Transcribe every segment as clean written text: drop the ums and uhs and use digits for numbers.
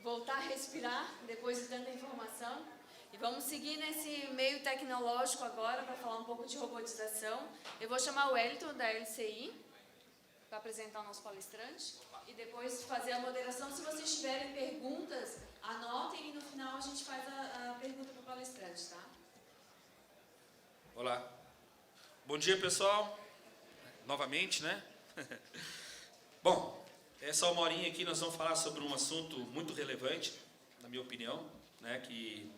voltar a respirar depois de tanta informação. E vamos seguir nesse meio tecnológico agora para falar um pouco de robotização. Eu vou chamar o Wellington da LCI para apresentar o nosso palestrante e depois fazer a moderação. Se vocês tiverem perguntas, anotem e no final a gente faz a pergunta para o palestrante, tá? Olá. Bom dia, pessoal. Novamente, né? Bom, essa uma horinha aqui nós vamos falar sobre um assunto muito relevante, na minha opinião, né? Que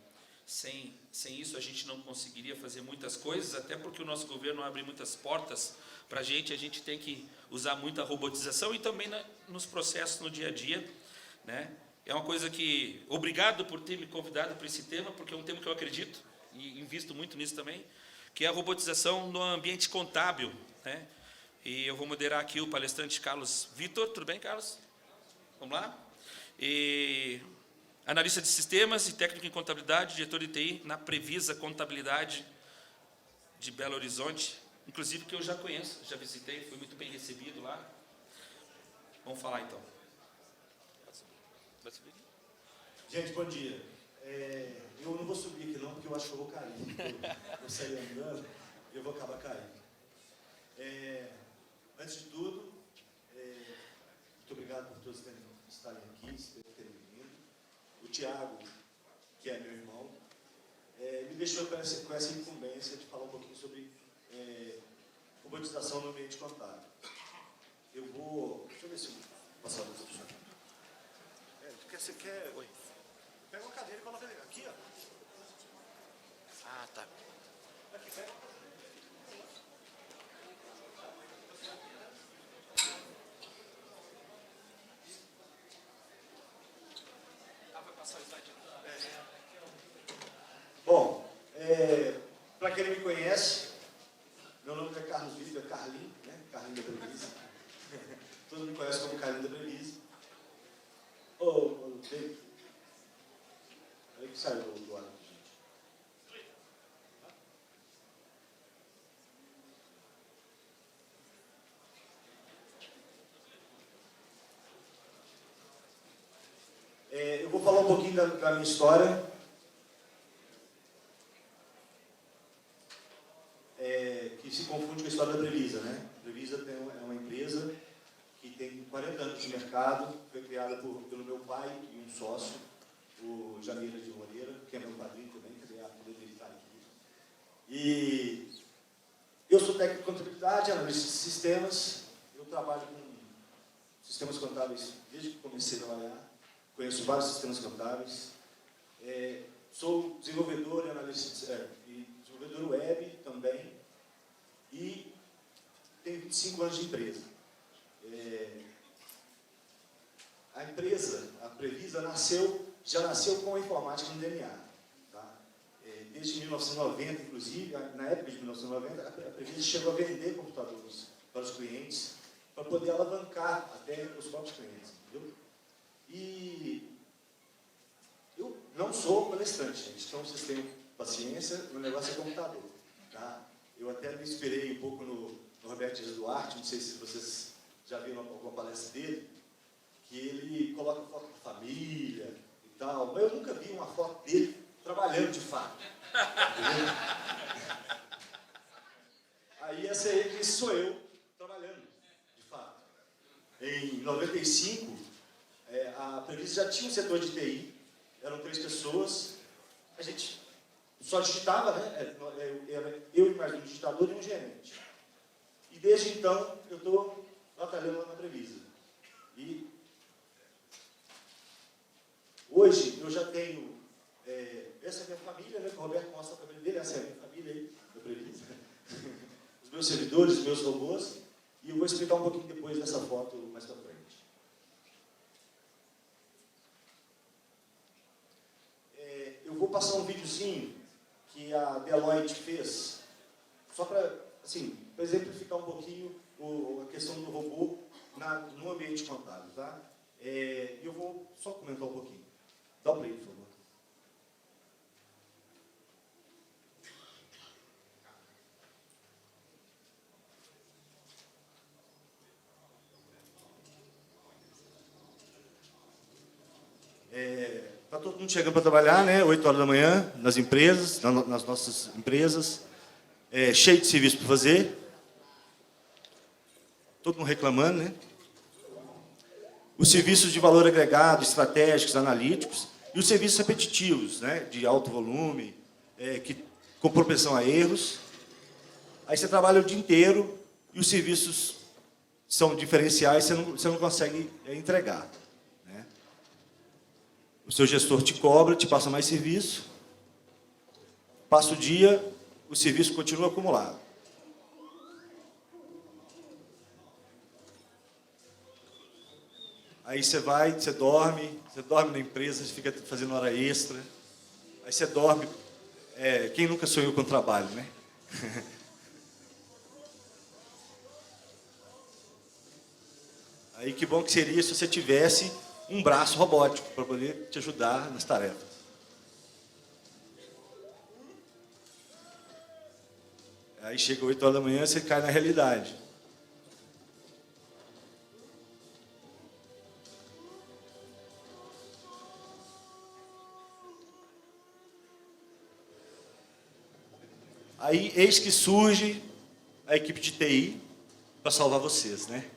sem isso a gente não conseguiria fazer muitas coisas, até porque o nosso governo abre muitas portas para a gente tem que usar muita robotização e também nos processos no dia a dia, né? É uma coisa que, obrigado por ter me convidado para esse tema, porque é um tema que eu acredito e invisto muito nisso também, que é a robotização no ambiente contábil, né? E eu vou moderar aqui o palestrante Carlos Vitor. Tudo bem, Carlos? Vamos lá? E analista de sistemas e técnico em contabilidade, diretor de TI na Previsa Contabilidade de Belo Horizonte, inclusive que eu já conheço, já visitei, fui muito bem recebido lá. Vamos falar então. Gente, bom dia. Eu não vou subir aqui não, porque eu acho que eu vou cair. Eu saí andando e eu vou acabar caindo. Antes de tudo, muito obrigado por todos estarem aqui, terem vindo. O Tiago, que é meu irmão, me deixou com essa incumbência de falar um pouquinho sobre robotização no ambiente contábil. Eu vou... Deixa eu ver se eu vou passar o outro. Você quer... Oi. Pega uma cadeira e coloca aqui, ó. Ah, tá. Aqui, pega. Bom, para quem não me conhece, meu nome é Carlos Vitor, é Carlinho, né? Carlinho da Previsa. Todo mundo me conhece como Carlinho da Previsa. David. Aí que saiu do ar aqui, gente. Eu vou falar um pouquinho da minha história. Que se confunde com a história da Previsa, né? A Previsa é uma empresa que tem 40 anos de mercado, foi criada pelo meu pai e um sócio, o Jamila de Moreira, que é meu padrinho também, que é a poder dele estar aqui. E eu sou técnico de contabilidade, analista de sistemas, eu trabalho com sistemas contábeis desde que comecei a trabalhar, conheço vários sistemas contábeis, sou desenvolvedor e analista desenvolvedor web também, e tenho 25 anos de empresa. A empresa, a Previsa, já nasceu com a informática no DNA. Tá? Desde 1990, inclusive, na época de 1990, a Previsa chegou a vender computadores para os clientes, para poder alavancar até os próprios clientes. Entendeu? E eu não sou palestrante, gente, então vocês tenham paciência, o negócio é computador. Tá? Eu até me inspirei um pouco no Roberto Dias Duarte, não sei se vocês já viram alguma palestra dele, que ele coloca foto da família e tal, mas eu nunca vi uma foto dele trabalhando de fato. Entendeu? Aí essa aí que sou eu trabalhando de fato. Em 95, a Previsa já tinha um setor de TI, eram 3 pessoas, a gente só digitava, né? Era eu e mais um digitador e um gerente. E desde então eu estou batalhando lá na Previsa. E hoje eu já tenho, essa é a minha família, né, que o Roberto mostra a família dele, essa é a minha família aí, da Previsa. Os meus servidores, os meus robôs, e eu vou explicar um pouquinho depois dessa foto mais para frente. Eu vou passar um videozinho que a Deloitte fez, só para assim, exemplificar um pouquinho a questão do robô no ambiente contábil. Tá? Eu vou só comentar um pouquinho. Dá o play, por favor. todo mundo chegando para trabalhar, né? 8 horas da manhã, nas empresas, nas nossas empresas, cheio de serviço para fazer. Todo mundo reclamando, né? Os serviços de valor agregado, estratégicos, analíticos, e os serviços repetitivos, né? De alto volume, com propensão a erros. Aí você trabalha o dia inteiro e os serviços são diferenciais, você não consegue entregar. Né? O seu gestor te cobra, te passa mais serviço, passa o dia, o serviço continua acumulado. Aí você vai, você dorme na empresa, você fica fazendo hora extra, aí você dorme, quem nunca sonhou com trabalho, né? Aí que bom que seria se você tivesse um braço robótico para poder te ajudar nas tarefas. Aí chega 8 horas da manhã, você cai na realidade. Aí, eis que surge a equipe de TI para salvar vocês, né?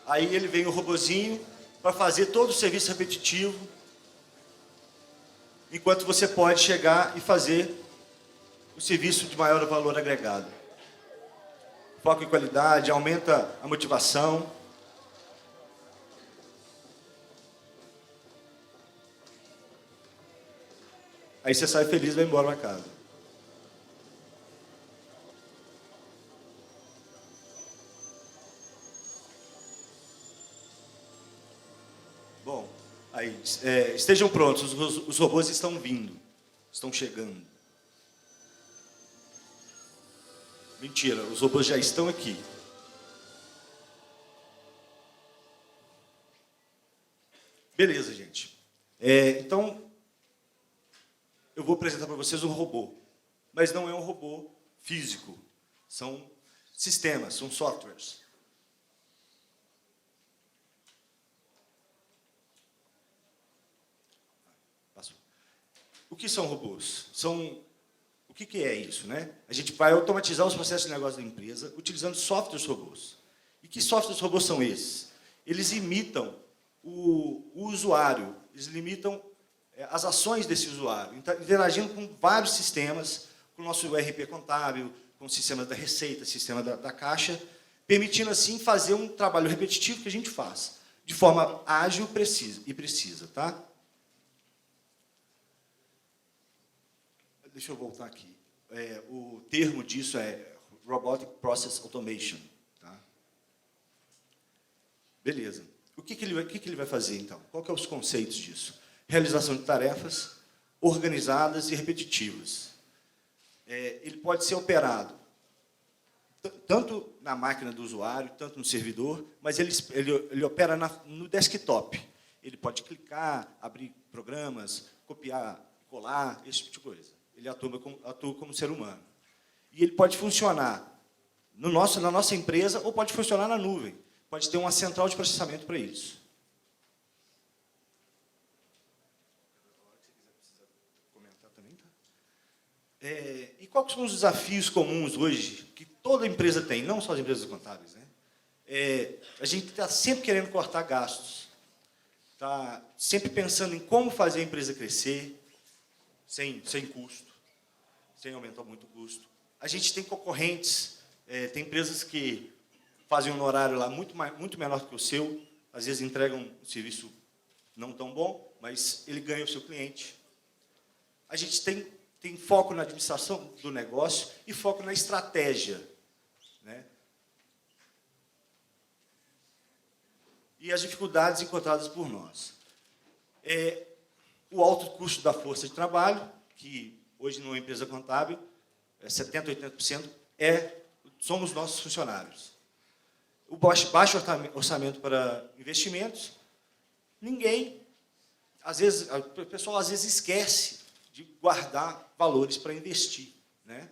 Aí ele vem o robozinho para fazer todo o serviço repetitivo, enquanto você pode chegar e fazer o serviço de maior valor agregado. Foco em qualidade, aumenta a motivação. Aí você sai feliz e vai embora para casa. Bom, aí, estejam prontos, os robôs estão vindo, estão chegando. Mentira, os robôs já estão aqui. Beleza, gente. Então, eu vou apresentar para vocês um robô, mas não é um robô físico, são sistemas, são softwares. O que são robôs? O que é isso, né? A gente vai automatizar os processos de negócio da empresa utilizando softwares robôs. E que softwares robôs são esses? Eles imitam o usuário, eles limitam as ações desse usuário, interagindo com vários sistemas, com o nosso ERP contábil, com o sistema da receita, sistema da caixa, permitindo, assim, fazer um trabalho repetitivo que a gente faz, de forma ágil e precisa. Tá? Deixa eu voltar aqui. O termo disso é Robotic Process Automation. Tá? Beleza. O que ele vai fazer, então? Qual que é os conceitos disso? Realização de tarefas organizadas e repetitivas. Ele pode ser operado tanto na máquina do usuário, tanto no servidor, mas ele opera no desktop. Ele pode clicar, abrir programas, copiar, colar, esse tipo de coisa. Ele atua como ser humano. E ele pode funcionar na nossa empresa ou pode funcionar na nuvem. Pode ter uma central de processamento para isso. E quais são os desafios comuns hoje que toda empresa tem, não só as empresas contábeis, né? A gente está sempre querendo cortar gastos, está sempre pensando em como fazer a empresa crescer sem custo, sem aumentar muito o custo. A gente tem concorrentes, tem empresas que fazem um horário lá muito menor que o seu, às vezes entregam um serviço não tão bom, mas ele ganha o seu cliente. A gente tem foco na administração do negócio e foco na estratégia. Né? E as dificuldades encontradas por nós. O alto custo da força de trabalho, que hoje numa empresa contábil, 70%, 80% somos nossos funcionários. O baixo orçamento para investimentos, o pessoal às vezes esquece de guardar valores para investir. Né?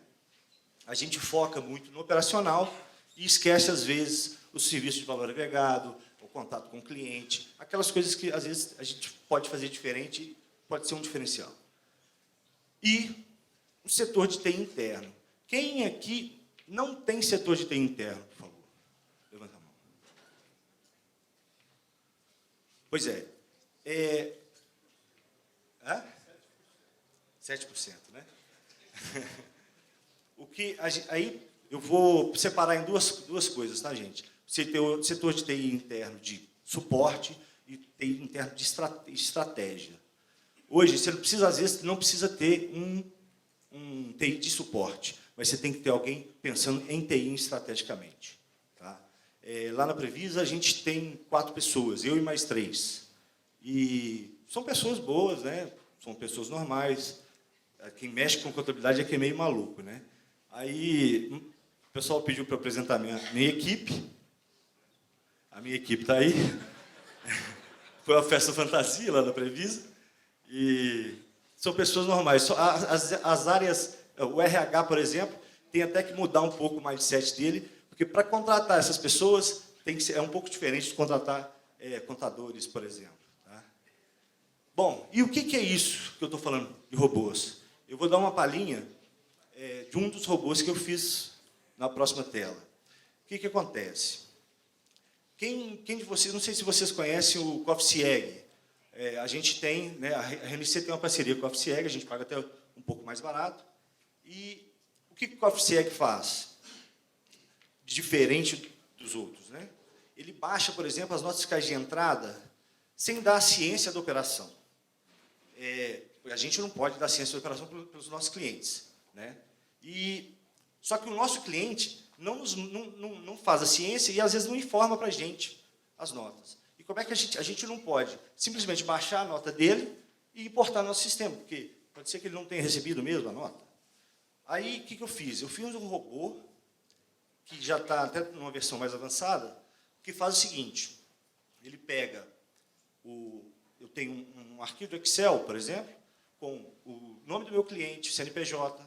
a gente foca muito no operacional e esquece, às vezes, o serviço de valor agregado, o contato com o cliente, aquelas coisas que, às vezes, a gente pode fazer diferente e pode ser um diferencial. E o setor de TI interno. Quem aqui não tem setor de TI interno, por favor? Levanta a mão. Pois é. 7%, né? Aí eu vou separar em duas coisas, tá, gente? Você tem o setor de TI interno de suporte e TI interno de estratégia. Hoje, você não precisa, às vezes, não precisa ter um TI de suporte, mas você tem que ter alguém pensando em TI estrategicamente. Tá? Lá na Previsa, a gente tem 4 pessoas, eu e mais 3. E são pessoas boas, né? São pessoas normais. Quem mexe com contabilidade é que é meio maluco, né? Aí, o pessoal pediu para eu apresentar minha equipe. A minha equipe está aí. Foi uma festa fantasia lá na Previsa. E são pessoas normais. As áreas, o RH, por exemplo, tem até que mudar um pouco o mindset dele, porque para contratar essas pessoas é um pouco diferente de contratar contadores, por exemplo. Tá? Bom, e o que é isso que eu estou falando de robôs? Eu vou dar uma palhinha de um dos robôs que eu fiz na próxima tela. O que acontece? Quem de vocês, não sei se vocês conhecem o CoffeeEgg. A gente tem, né, a RNC tem uma parceria com o CoffeeEgg, a gente paga até um pouco mais barato. E o que o CoffeeEgg faz? Diferente dos outros, né? Ele baixa, por exemplo, as notas fiscais de entrada sem dar a ciência da operação. A gente não pode dar ciência da operação pelos nossos clientes, né? Só que o nosso cliente não faz a ciência e, às vezes, não informa para a gente as notas. E como é que a gente não pode simplesmente baixar a nota dele e importar no nosso sistema? Porque pode ser que ele não tenha recebido mesmo a nota. Aí, o que eu fiz? Eu fiz um robô, que já está até numa versão mais avançada, que faz o seguinte. Ele pega eu tenho um arquivo do Excel, por exemplo, com o nome do meu cliente, o CNPJ,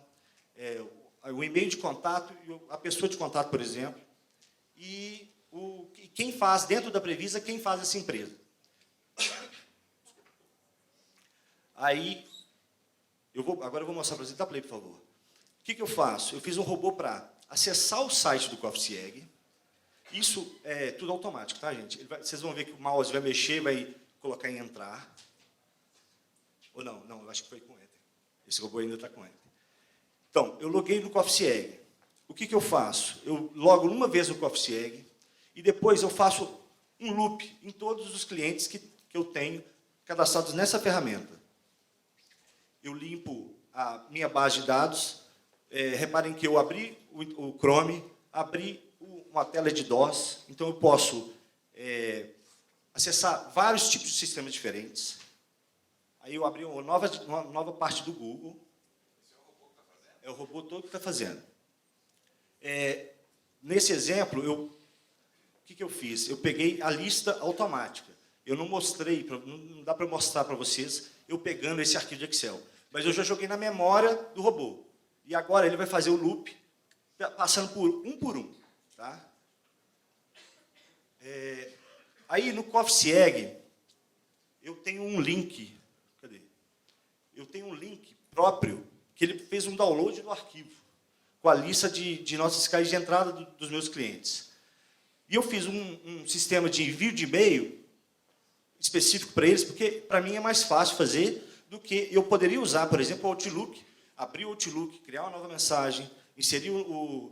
o e-mail de contato e a pessoa de contato, por exemplo, e quem faz, dentro da Previsa, quem faz essa empresa. Aí, agora eu vou mostrar para você, dá play, por favor. O que eu faço? Eu fiz um robô para acessar o site do CoffeeEgg. Isso é tudo automático, tá, gente? Vocês vão ver que o mouse vai mexer, vai colocar em entrar. Ou não, eu acho que foi com Enter. Esse robô ainda está com Enter. Então, eu loguei no CoffeeEgg. O que eu faço? Eu logo uma vez no CoffeeEgg e depois eu faço um loop em todos os clientes que eu tenho cadastrados nessa ferramenta. Eu limpo a minha base de dados. Reparem que eu abri o Chrome, abri uma tela de DOS, então eu posso acessar vários tipos de sistemas diferentes. Aí eu abri uma nova parte do Google. É o robô todo que está fazendo. Nesse exemplo, o que eu fiz? Eu peguei a lista automática. Eu não mostrei, não dá para mostrar para vocês, eu pegando esse arquivo de Excel. Mas eu já joguei na memória do robô. E agora ele vai fazer o loop, passando por um. Tá? Aí, no CoffeeEgg, eu tenho um link. Cadê? Eu tenho um link próprio, que ele fez um download do arquivo, com a lista de notas fiscais de entrada dos meus clientes. E eu fiz um sistema de envio de e-mail específico para eles, porque, para mim, é mais fácil fazer do que eu poderia usar, por exemplo, o Outlook. Abrir o Outlook, criar uma nova mensagem, inserir o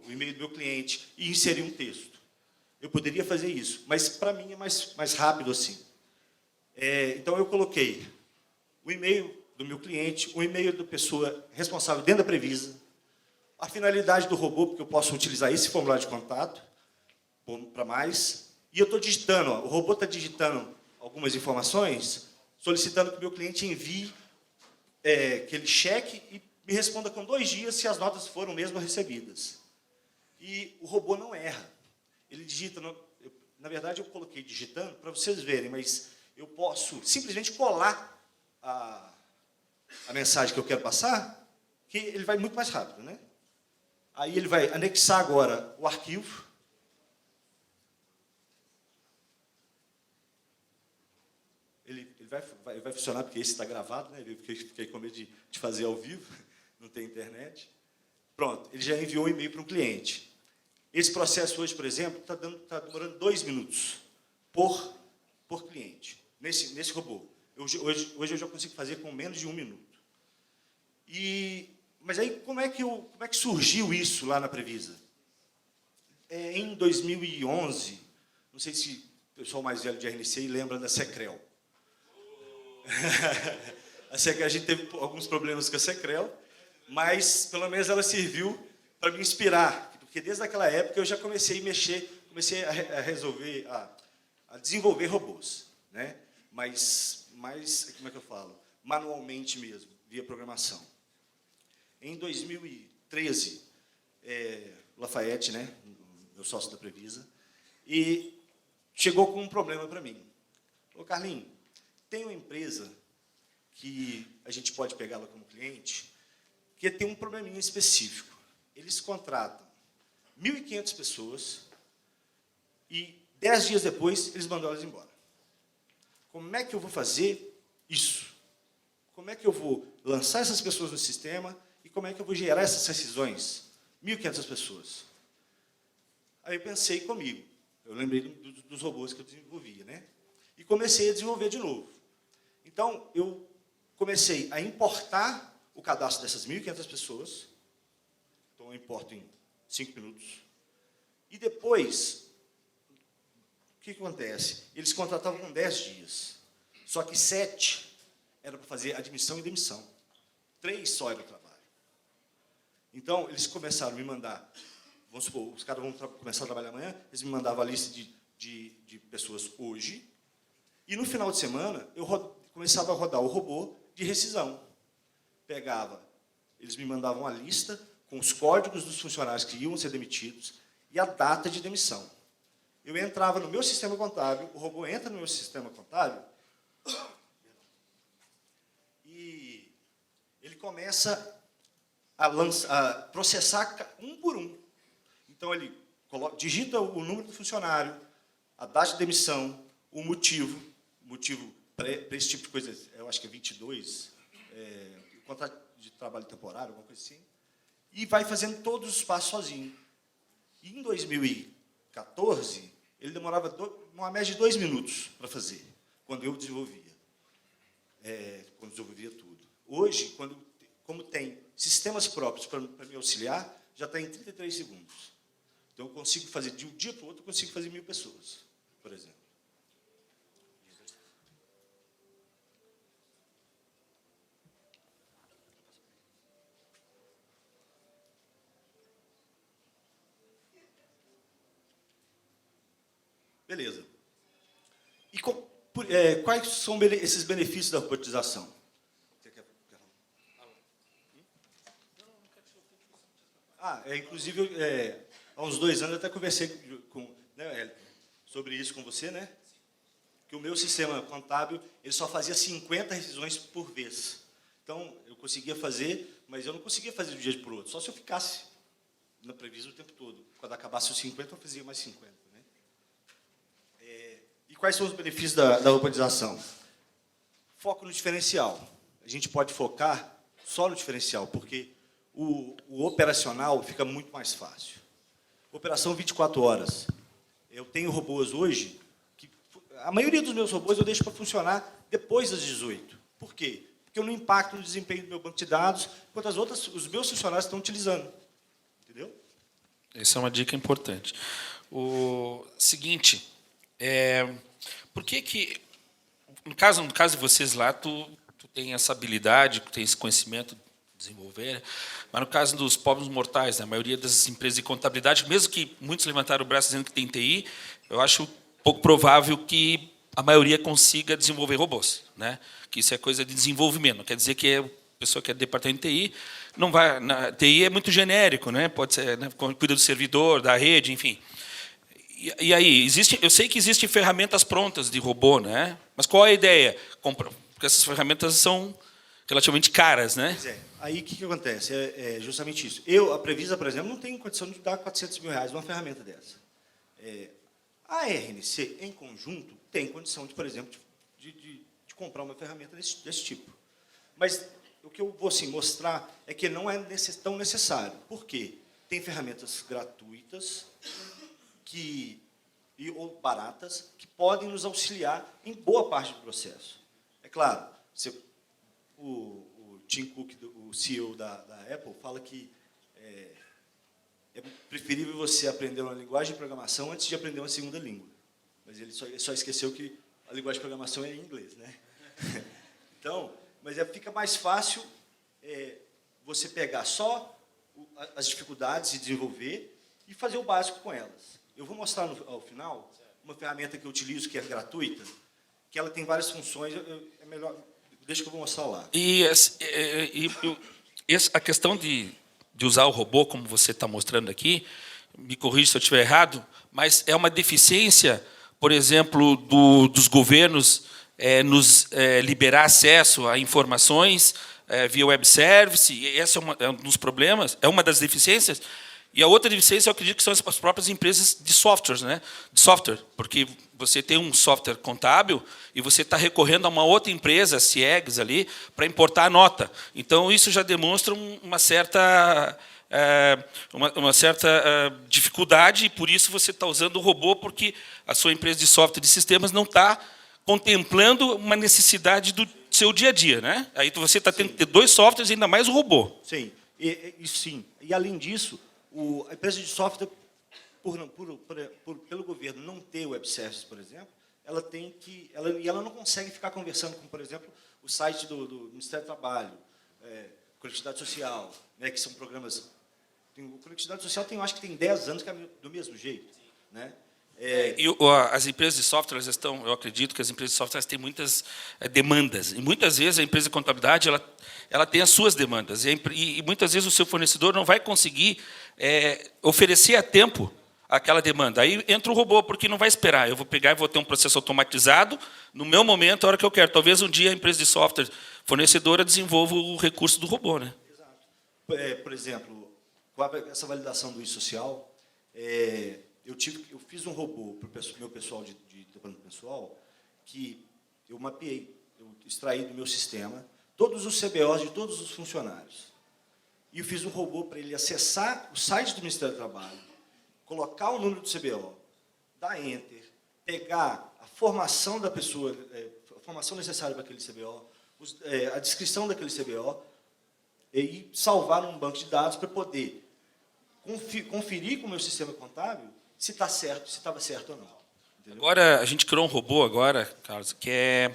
e-mail do meu cliente e inserir um texto. Eu poderia fazer isso, mas, para mim, é mais rápido assim. Então, eu coloquei o e-mail do meu cliente, o e-mail da pessoa responsável dentro da Previsa, a finalidade do robô, porque eu posso utilizar esse formulário de contato para mais, e eu estou digitando, o robô está digitando algumas informações, solicitando que o meu cliente envie que ele cheque e me responda com 2 dias se as notas foram mesmo recebidas. E o robô não erra. Ele digita, na verdade, eu coloquei digitando para vocês verem, mas eu posso simplesmente colar a mensagem que eu quero passar, que ele vai muito mais rápido, né? Aí ele vai anexar agora o arquivo. Ele vai funcionar, porque esse está gravado, né? Eu fiquei com medo de fazer ao vivo, não tem internet. Pronto, ele já enviou um e-mail para um cliente. Esse processo hoje, por exemplo, está demorando 2 minutos por cliente, nesse robô. Hoje eu já consigo fazer com menos de 1 minuto. Mas aí, como é que surgiu isso lá na Previsa? Em 2011, não sei se o pessoal mais velho de RNC lembra da Secrel. A gente teve alguns problemas com a Secrel, mas, pelo menos, ela serviu para me inspirar, porque desde aquela época eu já comecei a mexer, comecei a desenvolver robôs, né? Mas, como é que eu falo? Manualmente mesmo, via programação. Em 2013, Lafayette, né, meu sócio da Previsa, e chegou com um problema para mim. Falou, Carlinhos, tem uma empresa que a gente pode pegá-la como cliente, que tem um probleminha específico. Eles contratam 1.500 pessoas e 10 dias depois eles mandam elas embora. Como é que eu vou fazer isso? Como é que eu vou lançar essas pessoas no sistema e como é que eu vou gerar essas rescisões? 1.500 pessoas. Aí eu pensei comigo. Eu lembrei dos robôs que eu desenvolvia, né? E comecei a desenvolver de novo. Então, eu comecei a importar o cadastro dessas 1.500 pessoas. Então, eu importo em 5 minutos. E depois, o que acontece? Eles contratavam com 10 dias. Só que 7 era para fazer admissão e demissão. 3 só era o trabalho. Então, eles começaram a me mandar, vamos supor, os caras vão começar a trabalhar amanhã, eles me mandavam a lista de pessoas hoje, e no final de semana, eu começava a rodar o robô de rescisão. Pegava, eles me mandavam a lista com os códigos dos funcionários que iam ser demitidos e a data de demissão. Eu entrava no meu sistema contábil, o robô entra no meu sistema contábil, e ele começa a processar um por um. Então, ele digita o número do funcionário, a data de demissão, o motivo para esse tipo de coisa, eu acho que é 22, contrato de trabalho temporário, alguma coisa assim, e vai fazendo todos os passos sozinho. E em 2014, ele demorava uma média de 2 minutos para fazer, quando eu desenvolvia. Quando desenvolvia tudo. Hoje, como tem sistemas próprios para me auxiliar, já está em 33 segundos. Então, eu consigo fazer, de um dia para o outro, eu consigo fazer 1.000 pessoas, por exemplo. Beleza. E quais são esses benefícios da robotização? Você quer? Inclusive, há uns 2 anos eu até conversei sobre isso com você, né? Que o meu sistema contábil ele só fazia 50 rescisões por vez. Então, eu conseguia fazer, mas eu não conseguia fazer de um dia para o outro, só se eu ficasse na Previsa o tempo todo. Quando acabasse os 50, eu fazia mais 50. Né? E quais são os benefícios da robotização? Foco no diferencial. A gente pode focar só no diferencial, porque o operacional fica muito mais fácil. Operação 24 horas. Eu tenho robôs hoje, que a maioria dos meus robôs eu deixo para funcionar depois das 18. Por quê? Porque eu não impacto no desempenho do meu banco de dados, enquanto os meus funcionários estão utilizando. Entendeu? Essa é uma dica importante. O seguinte, por que no caso de vocês lá, tu tem essa habilidade, tu tem esse conhecimento de desenvolver, mas no caso dos pobres mortais, né, a maioria das empresas de contabilidade, mesmo que muitos levantaram o braço dizendo que tem TI, eu acho pouco provável que a maioria consiga desenvolver robôs, né? Que isso é coisa de desenvolvimento, não quer dizer que a pessoa que é do departamento de TI não vai. TI é muito genérico, né? Pode ser, né, cuida do servidor, da rede, enfim. E aí, eu sei que existem ferramentas prontas de robô, né? Mas qual é a ideia? Porque essas ferramentas são relativamente caras, né? Pois é. Aí, o que acontece? É justamente isso. A Previsa, por exemplo, não tem condição de dar R$400 mil numa ferramenta dessa. A RNC, em conjunto, tem condição, por exemplo, de comprar uma ferramenta desse tipo. Mas o que eu vou assim, mostrar é que não é tão necessário. Por quê? Tem ferramentas gratuitas ou baratas que podem nos auxiliar em boa parte do processo. É claro, o Tim Cook, o CEO da Apple, fala que é preferível você aprender uma linguagem de programação antes de aprender uma segunda língua. Mas ele só esqueceu que a linguagem de programação é em inglês, né? Então, mas fica mais fácil você pegar só as dificuldades e desenvolver e fazer o básico com elas. Eu vou mostrar ao final uma ferramenta que eu utilizo, que é gratuita, que ela tem várias funções, é melhor, deixa que eu vou mostrar lá. A questão de usar o robô, como você está mostrando aqui, me corrija se eu estiver errado, mas é uma deficiência, por exemplo, dos governos nos liberar acesso a informações via web service, e esse é um dos problemas, é uma das deficiências. E a outra deficiência, eu acredito que são as próprias empresas de softwares, né? De software, porque você tem um software contábil e você está recorrendo a uma outra empresa, a CIEGS, ali, para importar a nota. Então, isso já demonstra uma certa dificuldade, e por isso você está usando o robô, porque a sua empresa de software de sistemas não está contemplando uma necessidade do seu dia a dia, né? Aí você está tendo que ter 2 softwares e ainda mais o robô. Sim, sim. E além disso, a empresa de software, pelo governo não ter web services, por exemplo, ela não consegue ficar conversando com, por exemplo, o site do Ministério do Trabalho, Conectividade Social, né, que são programas. O Conectividade Social eu acho que tem 10 anos que é do mesmo jeito, né? E as empresas de software, eu acredito que as empresas de software têm muitas demandas. E muitas vezes a empresa de contabilidade ela tem as suas demandas. E muitas vezes o seu fornecedor não vai conseguir oferecer a tempo aquela demanda. Aí entra o robô, porque não vai esperar. Eu vou pegar e vou ter um processo automatizado no meu momento, a hora que eu quero. Talvez um dia a empresa de software fornecedora desenvolva o recurso do robô, né? Exato. Por exemplo, com essa validação do e-social, eu fiz um robô para o meu pessoal de departamento pessoal, que eu mapeei, eu extraí do meu sistema todos os CBOs de todos os funcionários. E eu fiz um robô para ele acessar o site do Ministério do Trabalho, colocar o número do CBO, dar Enter, pegar a formação da pessoa, a formação necessária para aquele CBO, a descrição daquele CBO, e salvar num banco de dados para poder conferir com o meu sistema contábil se está certo, se estava certo ou não. Entendeu? Agora, a gente criou um robô agora, Carlos, que é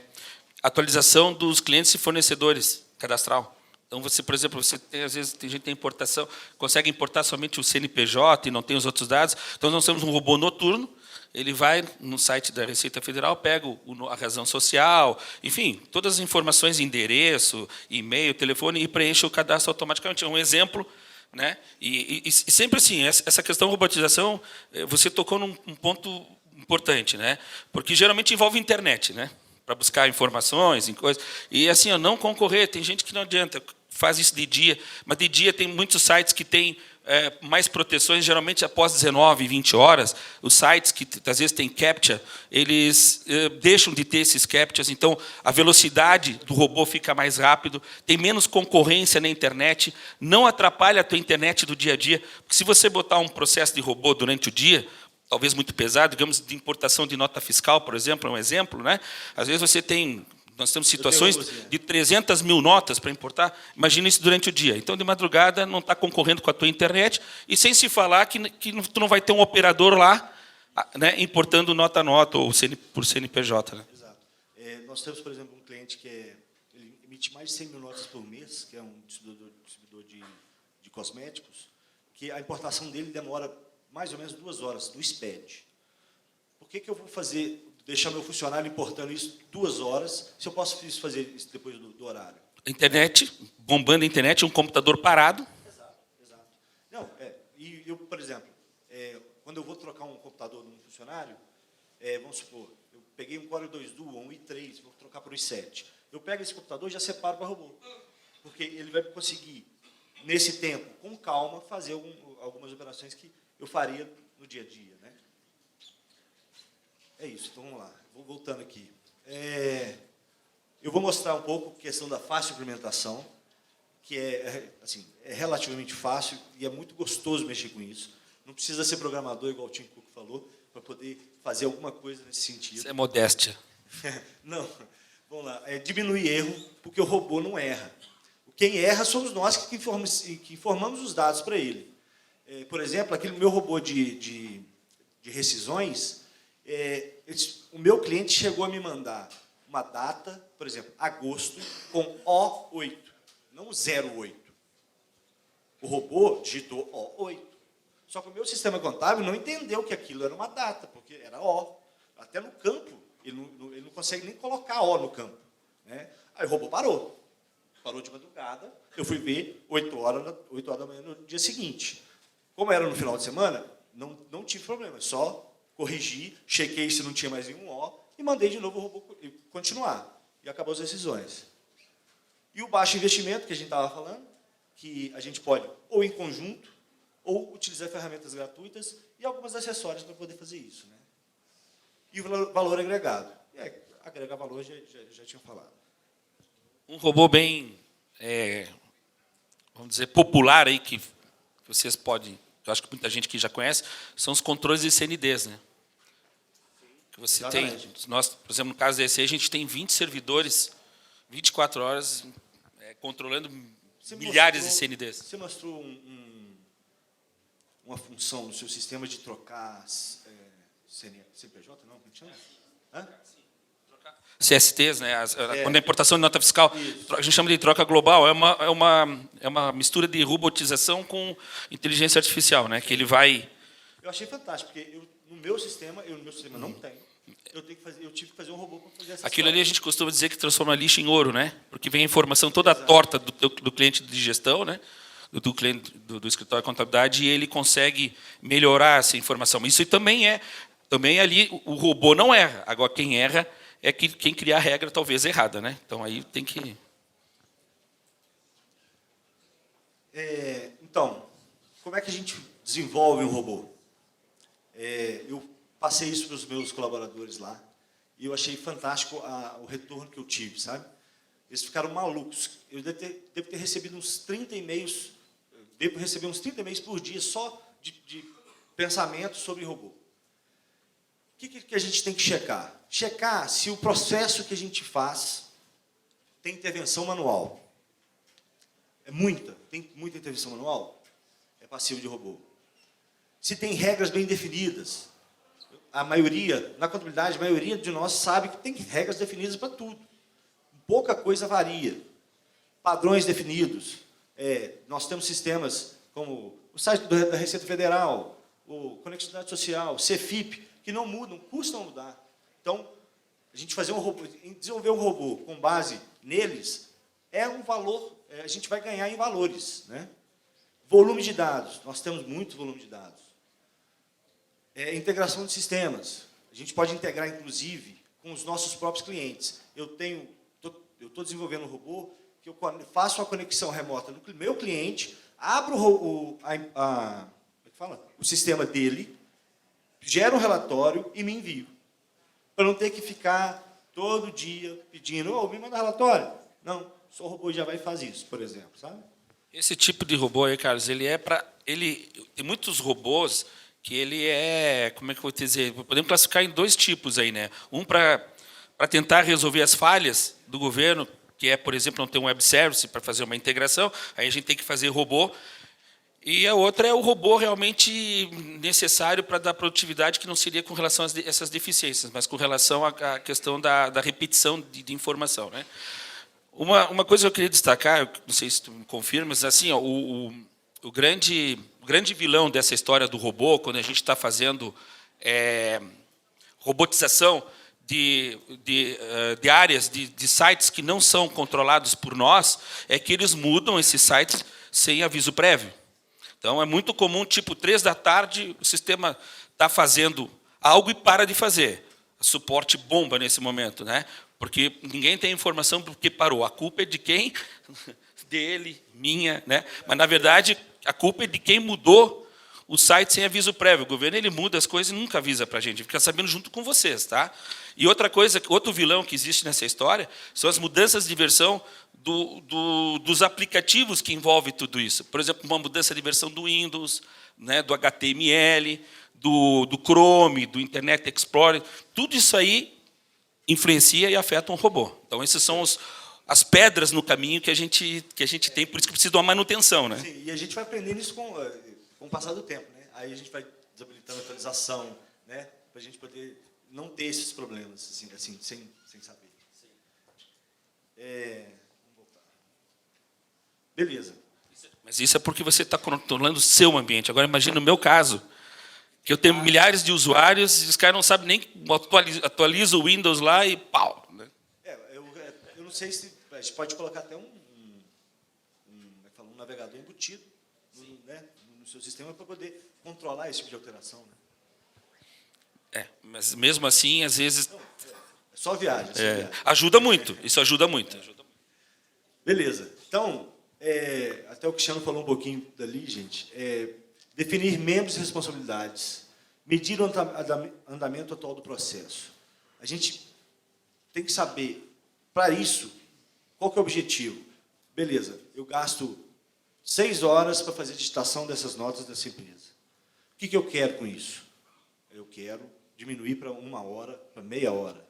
atualização dos clientes e fornecedores cadastral. Então, você, por exemplo, às vezes tem gente que tem importação, consegue importar somente o CNPJ e não tem os outros dados. Então, nós temos um robô noturno, ele vai no site da Receita Federal, pega a razão social, enfim, todas as informações, endereço, e-mail, telefone, e preenche o cadastro automaticamente. É um exemplo, né? E sempre assim, essa questão de robotização, você tocou num ponto importante, né? Porque geralmente envolve internet, né? Para buscar informações em coisas. E assim, não concorrer, tem gente que não adianta, faz isso de dia, mas de dia tem muitos sites que têm mais proteções, geralmente após 19, 20 horas, os sites que às vezes têm CAPTCHA, eles deixam de ter esses CAPTCHAs, então a velocidade do robô fica mais rápido, tem menos concorrência na internet, não atrapalha a tua internet do dia a dia, porque se você botar um processo de robô durante o dia, talvez muito pesado, digamos, de importação de nota fiscal, por exemplo, é um exemplo, né? Às vezes nós temos situações de 300 mil notas para importar, imagina isso durante o dia. Então, de madrugada, não está concorrendo com a tua internet, e sem se falar que tu não vai ter um operador lá, né, importando nota a nota, ou por CNPJ. Né? Exato. Nós temos, por exemplo, um cliente que ele emite mais de 100 mil notas por mês, que é um distribuidor de cosméticos, que a importação dele demora mais ou menos 2 horas, do SPED. Por que eu vou deixar meu funcionário importando isso 2 horas, se eu posso fazer isso depois do horário? Internet, bombando a internet, um computador parado. Exato. Não, e eu, por exemplo, quando eu vou trocar um computador de um funcionário, vamos supor, eu peguei um Core 2 Duo, um i3, vou trocar para o i7. Eu pego esse computador e já separo para robô. porque ele vai conseguir, nesse tempo, com calma, fazer algumas operações que eu faria no dia a dia, né? É isso, então vamos lá. Vou voltando aqui. Eu vou mostrar um pouco a questão da fácil implementação, que assim, é relativamente fácil e é muito gostoso mexer com isso. Não precisa ser programador, igual o Tim Cook falou, para poder fazer alguma coisa nesse sentido. Isso é modéstia. Não, vamos lá. Diminuir erro, porque o robô não erra. Quem erra somos nós que informamos os dados para ele. Por exemplo, aquele meu robô de rescisões, o meu cliente chegou a me mandar uma data, por exemplo, agosto, com O8, não 08. O robô digitou O8. Só que o meu sistema contábil não entendeu que aquilo era uma data, porque era O. Até no campo, ele não consegue nem colocar O no campo, né? Aí o robô parou. Parou de madrugada, eu fui ver 8 horas da manhã no dia seguinte. Como era no final de semana, não tive problema, só corrigi, chequei se não tinha mais nenhum O e mandei de novo o robô continuar. E acabou as decisões. E o baixo investimento, que a gente estava falando, que a gente pode, ou em conjunto, ou utilizar ferramentas gratuitas e algumas acessórias para poder fazer isso, né? E o valor agregado. Agregar valor, já tinha falado. Um robô bem, vamos dizer, popular aí, que vocês podem, eu acho que muita gente que já conhece, são os controles de CNDs, né? Que você tem, nós, por exemplo, no caso da ECE, a gente tem 20 servidores, 24 horas, controlando milhares de CNDs. Você mostrou uma função no seu sistema de trocar CNPJ, não? Como chama? Hã? CSTs, né? Quando a importação de nota fiscal, isso. A gente chama de troca global, é uma mistura de robotização com inteligência artificial, né? Que ele vai... Eu achei fantástico, porque no meu sistema não tem. Eu tive que fazer um robô para fazer essa Aquilo ali a gente costuma dizer que transforma lixo em ouro, né? Porque vem a informação toda torta do cliente de gestão, né? Do cliente do escritório de contabilidade, e ele consegue melhorar essa informação. Isso também ali, o robô não erra. Agora, quem erra é quem cria a regra, talvez, errada, né? Então, aí tem que... Então, como é que a gente desenvolve um robô? Eu passei isso para os meus colaboradores lá, e eu achei fantástico o retorno que eu tive, sabe? Eles ficaram malucos. Eu devo ter recebido uns 30 e-mails, devo receber uns 30 e-mails por dia só de pensamento sobre robô. O que a gente tem que checar? Checar se o processo que a gente faz tem intervenção manual. Tem muita intervenção manual? É passivo de robô. Se tem regras bem definidas. Na contabilidade, a maioria de nós sabe que tem regras definidas para tudo. Pouca coisa varia. Padrões definidos. Nós temos sistemas como o site da Receita Federal, o Conectividade Social, o CFIP, que não mudam, custam mudar. Então, a gente desenvolver um robô com base neles é um valor, a gente vai ganhar em valores, né? Volume de dados, nós temos muito volume de dados. Integração de sistemas, a gente pode integrar, inclusive, com os nossos próprios clientes. Eu estou desenvolvendo um robô que eu faço uma conexão remota no meu cliente, abro o sistema dele, gero um relatório e me envio. Para não ter que ficar todo dia pedindo, me manda relatório. Não, só o robô já vai e faz isso, por exemplo, sabe? Esse tipo de robô aí, Carlos, tem muitos robôs que ele como é que eu vou te dizer? Podemos classificar em 2 tipos aí, né? Um para tentar resolver as falhas do governo, que é, por exemplo, não ter um web service para fazer uma integração, aí a gente tem que fazer robô. E a outra é o robô realmente necessário para dar produtividade, que não seria com relação a essas deficiências, mas com relação à questão da repetição de informação, né? Uma coisa que eu queria destacar, não sei se tu me confirmas, assim, ó, o grande vilão dessa história do robô, quando a gente está fazendo robotização de áreas, de sites que não são controlados por nós, é que eles mudam esses sites sem aviso prévio. Então, é muito comum, tipo, 3 da tarde, o sistema está fazendo algo e para de fazer. Suporte bomba nesse momento, né? Porque ninguém tem informação porque parou. A culpa é de quem dele, minha, né? Mas, na verdade, a culpa é de quem mudou o site sem aviso prévio. O governo ele muda as coisas e nunca avisa para a gente, fica sabendo junto com vocês. Tá? E outra coisa, outro vilão que existe nessa história são as mudanças de versão dos aplicativos que envolvem tudo isso. Por exemplo, uma mudança de versão do Windows, né, do HTML, do Chrome, do Internet Explorer. Tudo isso aí influencia e afeta um robô. Então, esses são as pedras no caminho que a gente tem, por isso que precisa de uma manutenção. Né? Sim, e a gente vai aprendendo isso com o passar do tempo. Né? Aí a gente vai desabilitando a atualização, né? Para a gente poder não ter esses problemas, assim sem saber. Vamos voltar. Beleza. Mas isso é porque você está controlando o seu ambiente. Agora, imagina o meu caso, que eu tenho milhares de usuários e os caras não sabem nem atualiza o Windows lá e pau. Né? Eu não sei se a gente pode colocar até um navegador embutido no seu sistema para poder controlar esse tipo de alteração. Né? Mas mesmo assim, às vezes... Não, só viagem. Ajuda muito, isso ajuda muito. Beleza. Então, até o Cristiano falou um pouquinho dali, gente. Definir membros e responsabilidades. Medir o andamento atual do processo. A gente tem que saber, para isso, qual que é o objetivo. Beleza, eu gasto 6 horas para fazer a digitação dessas notas dessa empresa. O que eu quero com isso? Eu quero diminuir para 1 hora, para meia hora.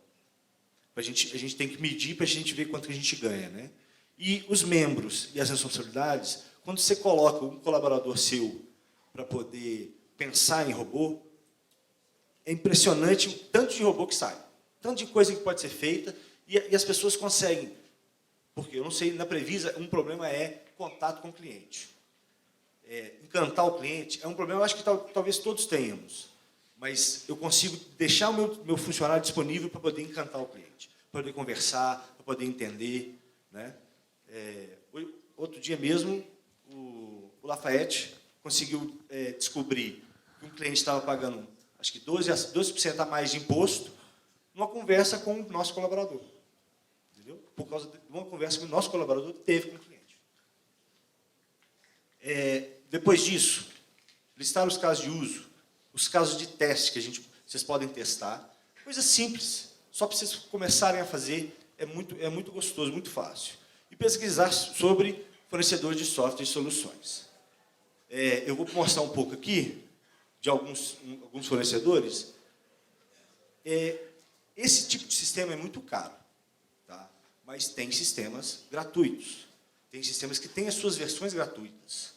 A gente tem que medir para a gente ver quanto que a gente ganha. Né? E os membros e as responsabilidades, quando você coloca um colaborador seu para poder pensar em robô, é impressionante o tanto de robô que sai, tanto de coisa que pode ser feita, e as pessoas conseguem. Porque, eu não sei, na Previsa, um problema é contato com o cliente. Encantar o cliente é um problema, eu acho que talvez todos tenhamos, mas eu consigo deixar o meu funcionário disponível para poder encantar o cliente, para poder conversar, para poder entender. Né? Outro dia mesmo, o Lafayette conseguiu descobrir que um cliente estava pagando, acho que 12% a mais de imposto, numa conversa com o nosso colaborador. Entendeu? Por causa de uma conversa que o nosso colaborador teve com o cliente. Depois disso, listar os casos de uso, os casos de teste que vocês podem testar. Coisa simples, só para vocês começarem a fazer, é muito gostoso, muito fácil. E pesquisar sobre fornecedores de software e soluções. Eu vou mostrar um pouco aqui de alguns fornecedores. Esse tipo de sistema é muito caro, tá? Mas tem sistemas gratuitos. Tem sistemas que têm as suas versões gratuitas.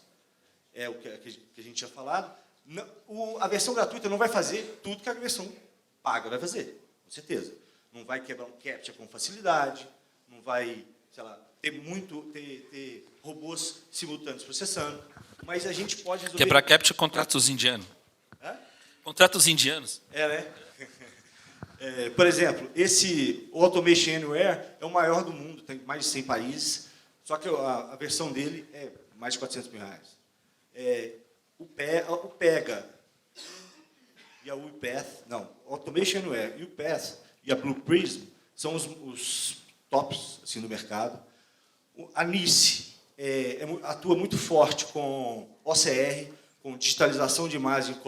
É o que a gente tinha falado. A versão gratuita não vai fazer tudo que a versão paga vai fazer, com certeza. Não vai quebrar um CAPTCHA com facilidade, não vai, sei lá, ter robôs simultâneos processando, mas a gente pode resolver... Quebrar CAPTCHA contrata os indianos. Contrata os indianos. Né? Por exemplo, o Automation Anywhere é o maior do mundo, tem mais de 100 países, só que a versão dele é mais de R$400 mil. O PEGA e a UiPath, Automation Anywhere, UiPath e a Blue Prism são os tops assim, no mercado. A NICE atua muito forte com OCR, com digitalização de imagem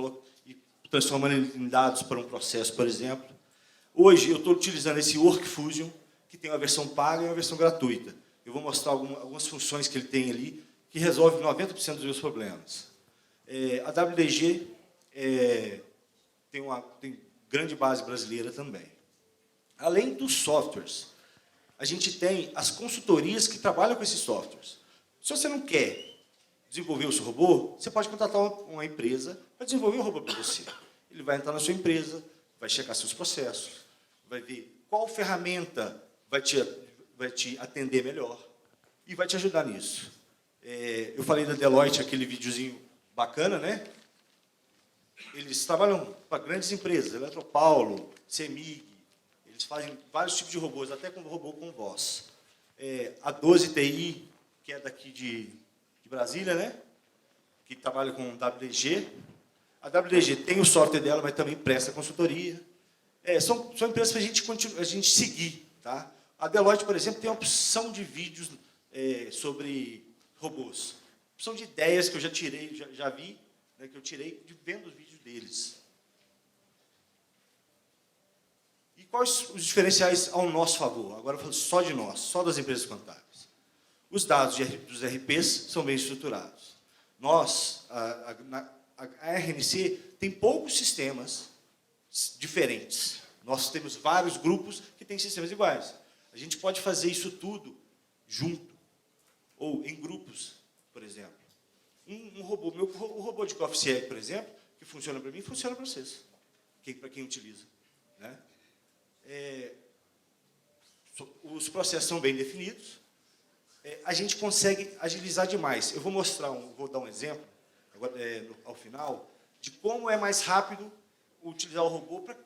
e transformando em dados para um processo, por exemplo. Hoje, eu estou utilizando esse WorkFusion, que tem uma versão paga e uma versão gratuita. Eu vou mostrar algumas funções que ele tem ali, que resolve 90% dos meus problemas. A WDG tem grande base brasileira também. Além dos softwares, a gente tem as consultorias que trabalham com esses softwares. Se você não quer desenvolver o seu robô, você pode contratar uma empresa para desenvolver o robô para você. Ele vai entrar na sua empresa, vai checar seus processos, vai ver qual ferramenta vai te atender melhor e vai te ajudar nisso. Eu falei da Deloitte, aquele videozinho bacana, né? Eles trabalham para grandes empresas, Eletropaulo, CEMIG, eles fazem vários tipos de robôs, até com robô com voz. A 12 TI, que é daqui de Brasília, né? Que trabalha com WDG. A WDG tem o software dela, mas também presta consultoria. São empresas para a gente seguir. Tá? A Deloitte, por exemplo, tem a opção de vídeos sobre robôs? São de ideias que eu já tirei, já vi, né, que eu tirei vendo os vídeos deles. E quais os diferenciais ao nosso favor? Agora eu falo só de nós, só das empresas contábeis. Os dados dos RPs são bem estruturados. Nós, a RNC, tem poucos sistemas diferentes. Nós temos vários grupos que têm sistemas iguais. A gente pode fazer isso tudo junto, ou em grupos, por exemplo. O robô de Coffee Egg, por exemplo, que funciona para mim, funciona para vocês, para quem utiliza. Né? Os processos são bem definidos, a gente consegue agilizar demais. Eu vou vou dar um exemplo, agora, ao final, de como é mais rápido utilizar o robô para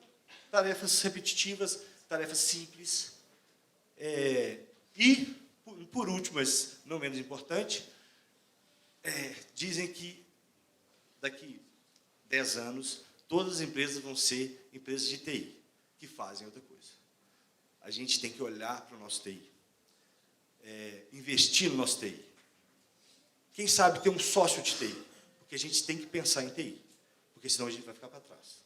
tarefas repetitivas, tarefas simples. E, por último, mas não menos importante, dizem que daqui 10 anos, todas as empresas vão ser empresas de TI, que fazem outra coisa. A gente tem que olhar para o nosso TI, investir no nosso TI. Quem sabe ter um sócio de TI, porque a gente tem que pensar em TI, porque senão a gente vai ficar para trás.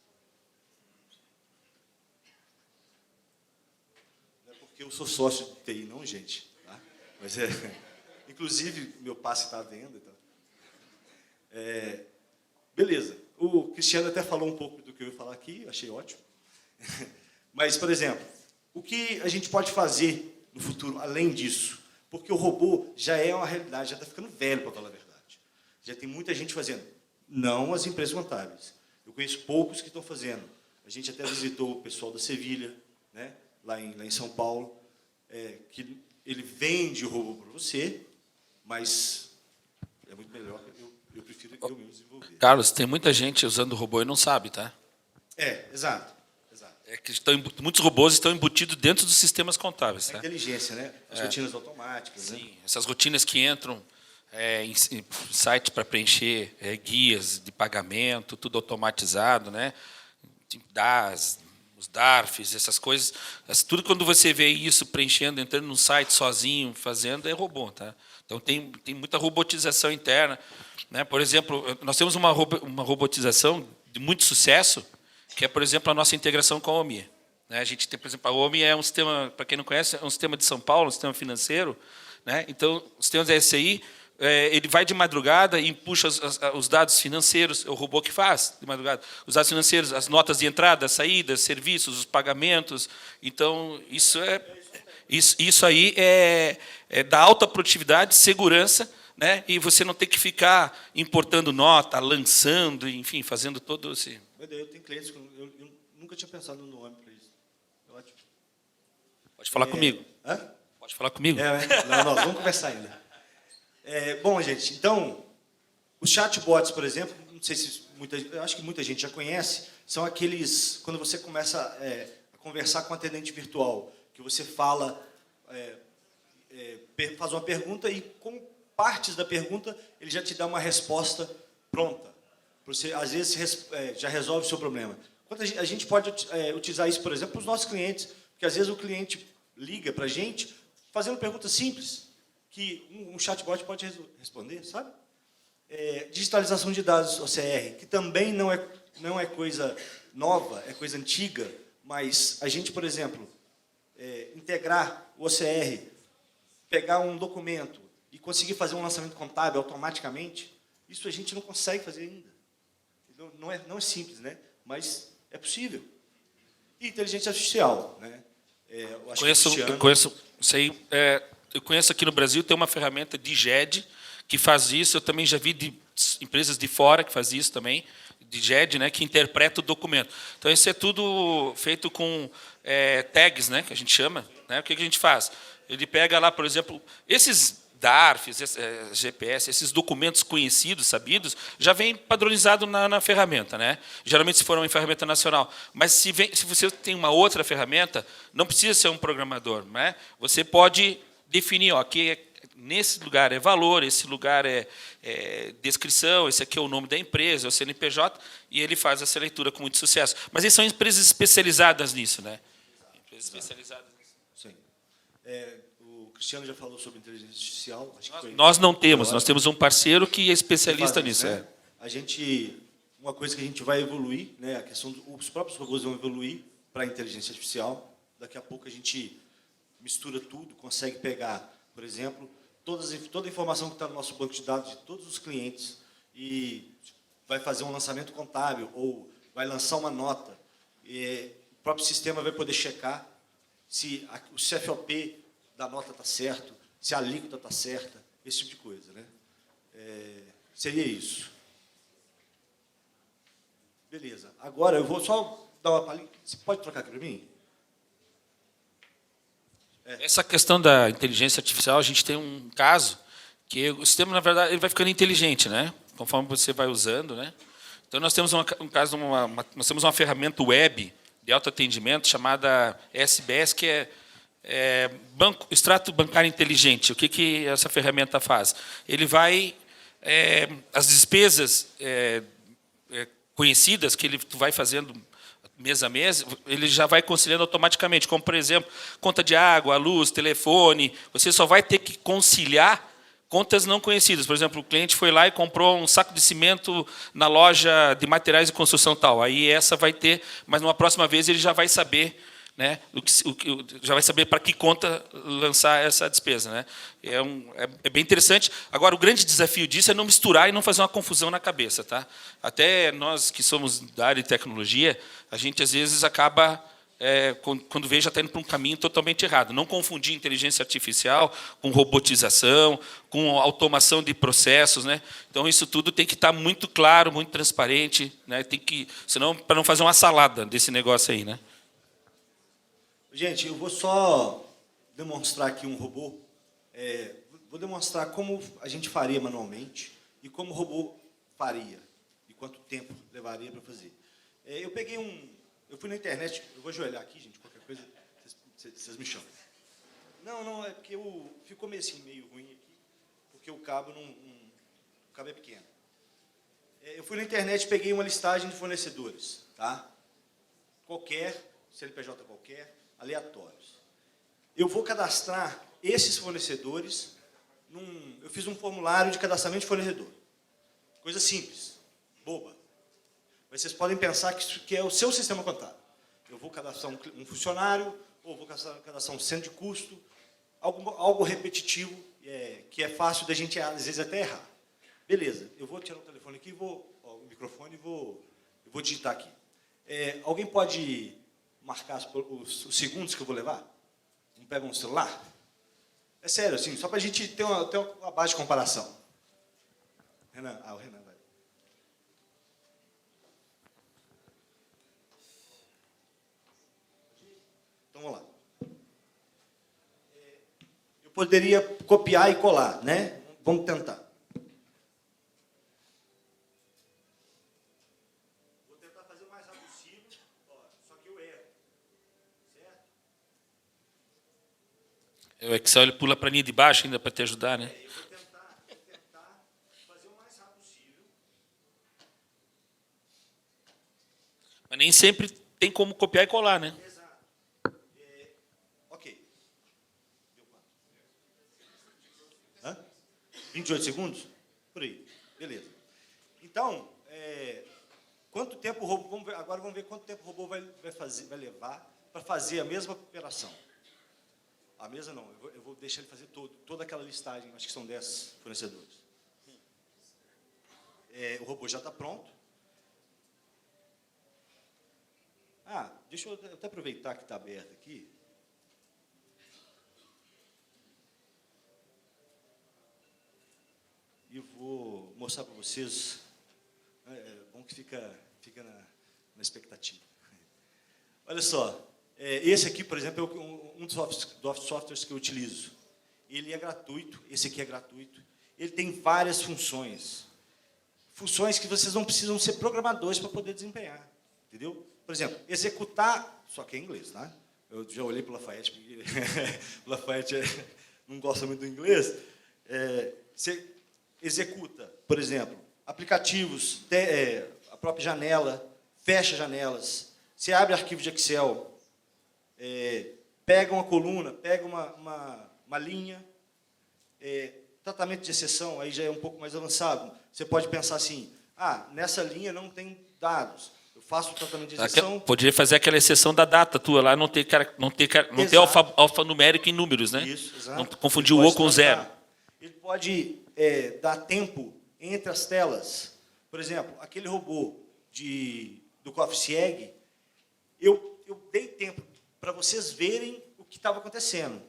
Não é porque eu sou sócio de TI, não, gente. Tá? Mas inclusive, meu passe está à venda. Então. Beleza. O Cristiano até falou um pouco do que eu ia falar aqui, achei ótimo. Mas, por exemplo, o que a gente pode fazer no futuro, além disso? Porque o robô já é uma realidade, já está ficando velho, para falar a verdade. Já tem muita gente fazendo. Não as empresas contábeis. Eu conheço poucos que estão fazendo. A gente até visitou o pessoal da Sevilha, né, lá em São Paulo, que ele vende o robô para você, mas é muito melhor, eu prefiro eu mesmo desenvolver. Carlos, tem muita gente usando o robô e não sabe, tá? Exato. É que muitos robôs estão embutidos dentro dos sistemas contábeis. Tá? A inteligência, né? As rotinas automáticas. Sim, né? essas rotinas que entram em sites para preencher guias de pagamento, tudo automatizado, né? Os DARFs, essas coisas. Tudo quando você vê isso preenchendo, entrando num site sozinho, fazendo, é robô. Tá? Então, tem muita robotização interna. Né? Por exemplo, nós temos uma robotização de muito sucesso, que é, por exemplo, a nossa integração com a OMI. A gente tem, por exemplo, a OMI é um sistema, para quem não conhece, é um sistema de São Paulo, um sistema financeiro. Né? Então, o sistema da SCI, ele vai de madrugada e puxa os dados financeiros, é o robô que faz de madrugada. Os dados financeiros, as notas de entrada, saída, serviços, os pagamentos. Então, isso aí é da alta produtividade, segurança, né? E você não tem que ficar importando nota, lançando, enfim, fazendo todo esse... Eu tenho clientes, eu nunca tinha pensado no nome para isso. É ótimo. Pode falar comigo. Hã? Pode falar comigo. Não, nós vamos conversar ainda. Bom, gente, então, os chatbots, por exemplo, não sei se eu acho que muita gente já conhece, são aqueles, quando você começa a conversar com um atendente virtual, que você fala, faz uma pergunta e, com partes da pergunta, ele já te dá uma resposta pronta. Você, às vezes, já resolve o seu problema. A gente pode utilizar isso, por exemplo, para os nossos clientes, porque, às vezes, o cliente liga para a gente fazendo perguntas simples, que um chatbot pode responder, sabe? Digitalização de dados, OCR, que também não é coisa nova, é coisa antiga, mas a gente, por exemplo, integrar o OCR, pegar um documento e conseguir fazer um lançamento contábil automaticamente, isso a gente não consegue fazer ainda. Não é simples, né? Mas é possível. E inteligência artificial, né? Eu conheço aqui no Brasil, tem uma ferramenta DGED que faz isso. Eu também já vi de empresas de fora que fazem isso também, DGED, né, que interpreta o documento. Então, isso é tudo feito com tags, né, que a gente chama. Né? O que a gente faz? Ele pega lá, por exemplo, esses DARFs, GPS, esses documentos conhecidos, sabidos, já vem padronizado na ferramenta, né? Geralmente, se for uma ferramenta nacional. Mas, se você tem uma outra ferramenta, não precisa ser um programador. Né? Você pode definir, aqui nesse lugar é valor, esse lugar é descrição, esse aqui é o nome da empresa, é o CNPJ, e ele faz essa leitura com muito sucesso. Mas eles são empresas especializadas nisso. Né? Empresas especializadas nisso. Sim. O Cristiano já falou sobre inteligência artificial. Acho que foi Nós não temos, agora. nós temos um parceiro que é especialista Faz isso, nisso. né? Uma coisa que a gente vai evoluir, né? A questão os próprios robôs vão evoluir para a inteligência artificial. Daqui a pouco a gente mistura tudo, consegue pegar, por exemplo, toda a informação que está no nosso banco de dados de todos os clientes e vai fazer um lançamento contábil ou vai lançar uma nota. E o próprio sistema vai poder checar se o CFOP da nota está certo, se a alíquota está certa, esse tipo de coisa, né? Seria isso. Beleza. Agora eu vou só dar uma palhinha. Você pode trocar aqui para mim? Essa questão da inteligência artificial, a gente tem um caso que o sistema, na verdade, ele vai ficando inteligente, né? Conforme você vai usando, né? Então, nós temos um caso, nós temos uma ferramenta web de autoatendimento chamada SBS, que é extrato bancário inteligente. O que essa ferramenta faz? Ele vai as despesas conhecidas que tu vai fazendo mês a mês, ele já vai conciliando automaticamente, como, por exemplo, conta de água, luz, telefone. Você só vai ter que conciliar contas não conhecidas. Por exemplo, o cliente foi lá e comprou um saco de cimento na loja de materiais de construção tal. Aí essa vai ter, mas numa próxima vez ele já vai saber, né, já vai saber para que conta lançar essa despesa, né? É bem interessante. Agora, o grande desafio disso é não misturar e não fazer uma confusão na cabeça, tá? Até nós que somos da área de tecnologia, a gente às vezes acaba quando vê já está indo para um caminho totalmente errado. Não confundir inteligência artificial com robotização, com automação de processos, né? Então isso tudo tem que estar muito claro, muito transparente, né? Senão, para não fazer uma salada desse negócio aí, né? Gente, eu vou só demonstrar aqui um robô. Vou demonstrar como a gente faria manualmente e como o robô faria e quanto tempo levaria para fazer. Eu fui na internet, eu vou ajoelhar aqui, gente, qualquer coisa, vocês me chamam. Não, é porque ficou meio assim, meio ruim aqui, porque o cabo é pequeno. Eu fui na internet e peguei uma listagem de fornecedores, tá? CNPJ qualquer, aleatórios. Eu vou cadastrar esses fornecedores, eu fiz um formulário de cadastramento de fornecedor. Coisa simples, boba. Mas vocês podem pensar que isso é o seu sistema contábil. Eu vou cadastrar um funcionário, ou vou cadastrar um centro de custo, algo repetitivo, que é fácil da gente, às vezes, até errar. Beleza, eu vou tirar o telefone aqui, o microfone e vou digitar aqui. Alguém pode marcar os segundos que eu vou levar? Não pega um celular? É sério, assim, só para a gente ter uma base de comparação. O Renan vai. Então, vamos lá. Eu poderia copiar e colar, né? Vamos tentar. Vou tentar fazer o mais rápido possível, só que eu erro. Certo? O Excel ele pula para a linha de baixo ainda para te ajudar, né? Eu vou tentar fazer o mais rápido possível. Mas nem sempre tem como copiar e colar, né? Exato. Ok. Deu quanto? 28 segundos? Por aí. Beleza. Então, quanto tempo o robô... Agora vamos ver quanto tempo o robô vai levar para fazer a mesma operação. A mesma não, eu vou deixar ele fazer toda aquela listagem, acho que são 10 fornecedores. O robô já está pronto. Deixa eu até aproveitar que está aberto aqui. E vou mostrar para vocês. Bom que fica na expectativa. Olha só. Esse aqui, por exemplo, é um dos softwares que eu utilizo. Ele é gratuito, esse aqui é gratuito. Ele tem várias funções. Funções que vocês não precisam ser programadores para poder desempenhar. Entendeu? Por exemplo, executar, só que é em inglês, tá? Eu já olhei para o Lafayette, porque o Lafayette não gosta muito do inglês. Você executa, por exemplo, aplicativos, a própria janela, fecha janelas, você abre arquivo de Excel, pega uma coluna, pega uma linha. Tratamento de exceção, aí já é um pouco mais avançado. Você pode pensar assim, nessa linha não tem dados. Eu faço o tratamento de exceção. Poderia fazer aquela exceção da data tua lá, não ter alfanumérico em números, né? Isso, exato. Não confundir o O com o zero. Ele pode dar tempo entre as telas. Por exemplo, aquele robô do Coffee Egg, eu dei tempo para vocês verem o que estava acontecendo.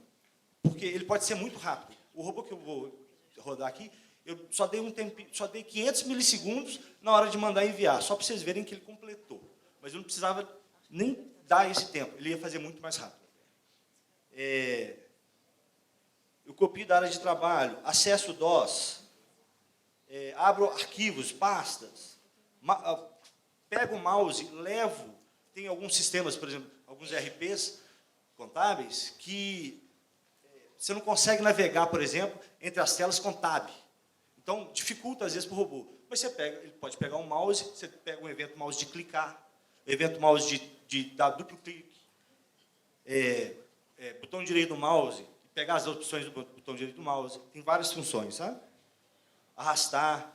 Porque ele pode ser muito rápido. O robô que eu vou rodar aqui, eu só dei 500 milissegundos na hora de mandar enviar, só para vocês verem que ele completou. Mas eu não precisava nem dar esse tempo, ele ia fazer muito mais rápido. Eu copio da área de trabalho, acesso DOS, abro arquivos, pastas, pego o mouse, levo. Tem alguns sistemas, por exemplo, alguns ERPs contábeis, que você não consegue navegar, por exemplo, entre as telas com tab. Então, dificulta, às vezes, para o robô. Mas ele pode pegar um mouse, você pega um evento mouse de clicar, evento mouse de dar duplo clique, botão direito do mouse, pegar as opções do botão direito do mouse. Tem várias funções, sabe? Arrastar.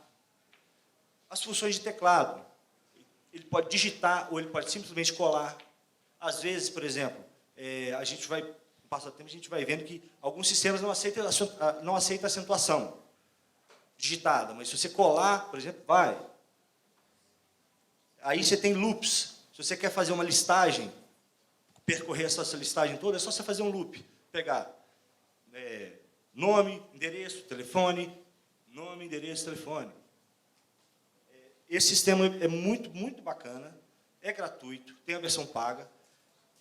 As funções de teclado. Ele pode digitar ou ele pode simplesmente colar. Às vezes, por exemplo, a gente vai, no passatempo, a gente vai vendo que alguns sistemas não aceitam acentuação digitada, mas se você colar, por exemplo, vai. Aí você tem loops. Se você quer fazer uma listagem, percorrer essa listagem toda, é só você fazer um loop. Pegar nome, endereço, telefone, nome, endereço, telefone. Esse sistema é muito, muito bacana, é gratuito, tem a versão paga,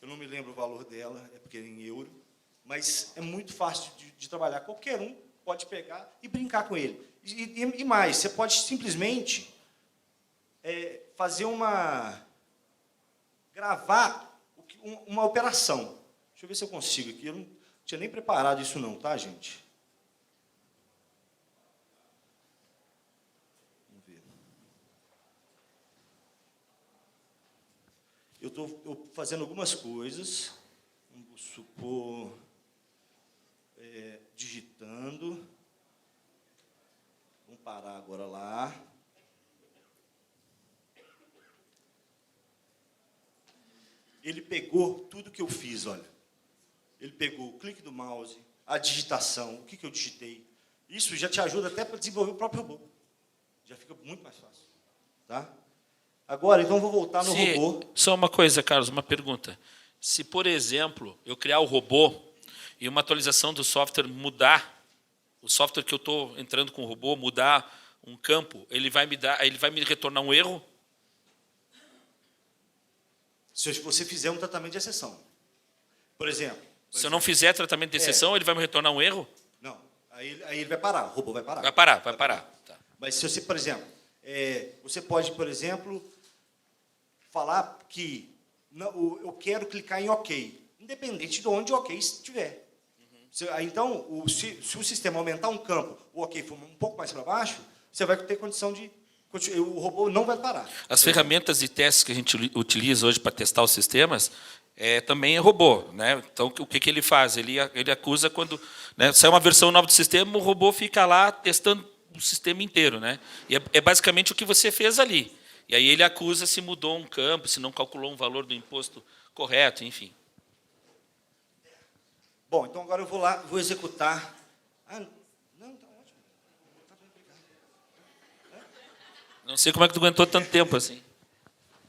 eu não me lembro o valor dela, é porque é em euro, mas é muito fácil de trabalhar. Qualquer um pode pegar e brincar com ele. E mais, você pode simplesmente gravar uma operação. Deixa eu ver se eu consigo aqui, eu não tinha nem preparado isso não, tá, gente? Eu estou fazendo algumas coisas, vamos supor, digitando. Vamos parar agora lá. Ele pegou tudo que eu fiz, olha. Ele pegou o clique do mouse, a digitação, o que eu digitei. Isso já te ajuda até para desenvolver o próprio robô. Já fica muito mais fácil. Tá? Agora, então, vou voltar no robô. Só uma coisa, Carlos, uma pergunta. Se, por exemplo, eu criar o robô e uma atualização do software mudar, o software que eu estou entrando com o robô mudar um campo, ele vai me retornar um erro? Se você fizer um tratamento de exceção. Por exemplo. Se eu não fizer tratamento de exceção, ele vai me retornar um erro? Não. Aí ele vai parar, o robô vai parar. Vai parar. Tá. Mas se você, por exemplo, você pode, por exemplo, falar que eu quero clicar em OK, independente de onde o OK estiver. Então, se o sistema aumentar um campo, o OK for um pouco mais para baixo, você vai ter condição de... O robô não vai parar. As ferramentas de testes que a gente utiliza hoje para testar os sistemas também é robô, né? Então, o que ele faz? Ele acusa quando, né, sai uma versão nova do sistema, o robô fica lá testando o sistema inteiro, né? E é basicamente o que você fez ali. E aí ele acusa se mudou um campo, se não calculou um valor do imposto correto, enfim. Bom, então agora eu vou lá, vou executar. Não, tá ótimo. Tá bem, obrigado. Não sei como é que tu aguentou tanto tempo assim.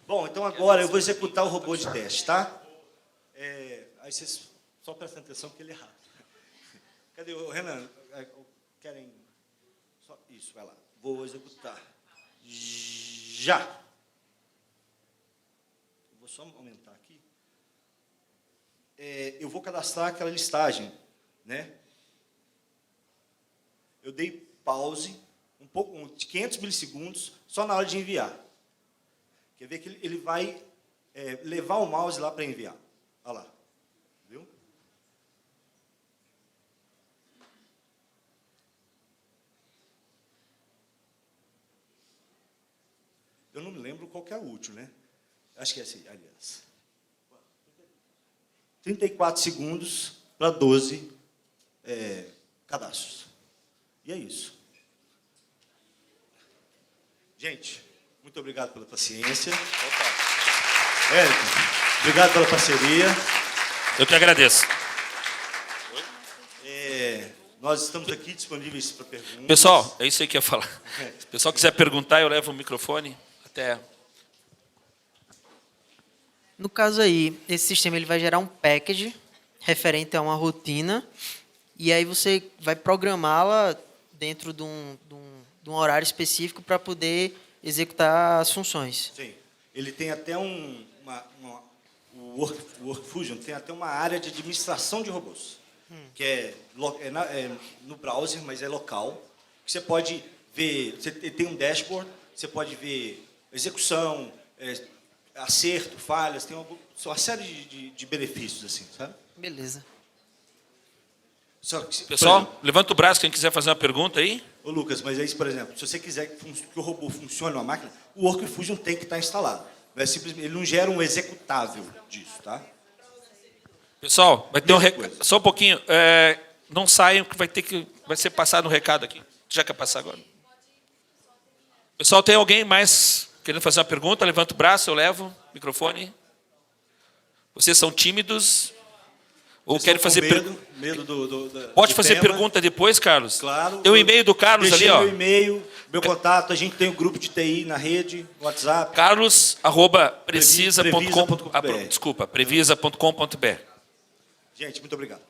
Bom, então agora eu vou executar o robô de teste, tá? Aí vocês só prestem atenção que ele é rápido. Cadê o Renan? Querem... Só isso, vai lá. Vou executar. Já. Eu vou só aumentar aqui. Eu vou cadastrar aquela listagem, né? Eu dei pause, de 500 milissegundos, só na hora de enviar. Quer ver que ele vai levar o mouse lá para enviar. Olha lá. Viu? Eu não me lembro qual que é o último, né? Acho que é assim, aliás. 34 segundos para 12. cadastros. E é isso. Gente, muito obrigado pela paciência. Érico, obrigado pela parceria. Eu que agradeço. Nós estamos aqui disponíveis para perguntas. Pessoal, é isso aí que eu ia falar. Se o pessoal quiser perguntar, eu levo o microfone até... No caso aí, esse sistema ele vai gerar um package referente a uma rotina e aí você vai programá-la dentro de um horário específico para poder executar as funções. Sim. Ele tem até o WorkFusion tem até uma área de administração de robôs, que é no browser, mas é local. Você pode ver, você tem um dashboard, você pode ver execução, acerto, falhas, tem uma série de benefícios, assim, sabe? Beleza. Só que, Pessoal, levanta o braço quem quiser fazer uma pergunta aí. ô Lucas, mas é isso, por exemplo, se você quiser que o robô funcione numa máquina, o WorkFusion tem que estar instalado. Não é simplesmente, ele não gera um executável disso, tá? Pessoal, vai ter um Mesma recado. coisa. Só um pouquinho. Não saiam, que vai ser passado um recado aqui. Já quer passar agora? Pessoal, tem alguém mais querendo fazer uma pergunta? Levanta o braço, eu levo o microfone. Vocês são tímidos? Ou querem fazer pergunta? Pode fazer pergunta depois, Carlos? Claro. Tem o e-mail do Carlos ali, ó. Meu e-mail, meu contato, a gente tem um grupo de TI na rede, WhatsApp. Carlos@precisa.com. Previsa.com.br. Desculpa, previsa.com.br. Gente, muito obrigado.